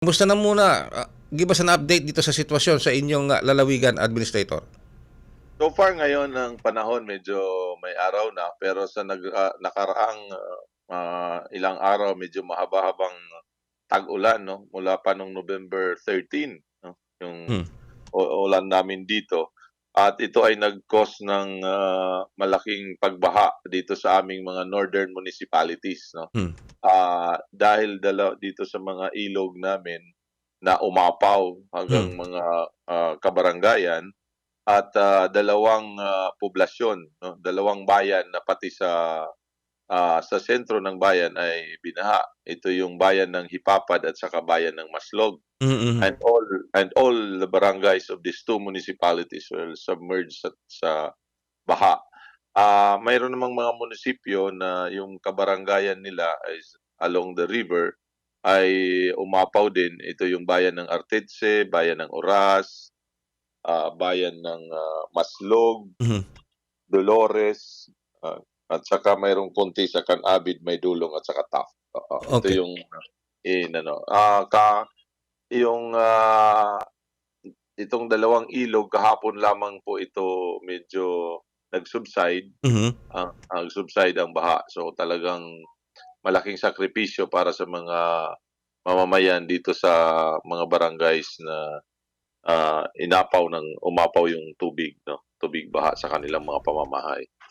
Kumusta na muna, give us an update dito sa sitwasyon sa inyong, lalawigan, Administrator. So far ngayon ang panahon medyo may araw na, pero sa nakaraang, ilang araw medyo mahaba-habang tag-ulan 'no, mula pa nung November 13 'no, yung Hmm. ulan namin dito. At ito ay nag-cause ng, malaking pagbaha dito sa aming mga northern municipalities 'no. Hmm. Dahil dito sa mga ilog namin na umapaw hanggang Hmm. mga, kabaranggayan at, dalawang, poblasyon 'no, dalawang bayan na pati sa sentro ng bayan ay binaha. Ito yung bayan ng Hipapad at saka bayan ng Maslog. Mm. And all the barangays of these two municipalities were submerged sa baha. Mayroon namang mga munisipyo na yung kabaranggayan nila is along the river ay umapaw din. Ito yung bayan ng Artetse, bayan ng Oras, bayan ng, Maslog, Mhm. Dolores, at saka mayroong konti sa Canabid, Maydulong at saka Taft. Oo, ito Okey. yung inano, yung, itong dalawang ilog kahapon lamang po ito medyo nag-subside, Mhm. nag-subside ang baha. So, talagang malaking sakripisyo para sa mga mamamayan dito sa mga barangays na, umapaw yung tubig 'no, tubig baha sa kanilang mga pamamahay.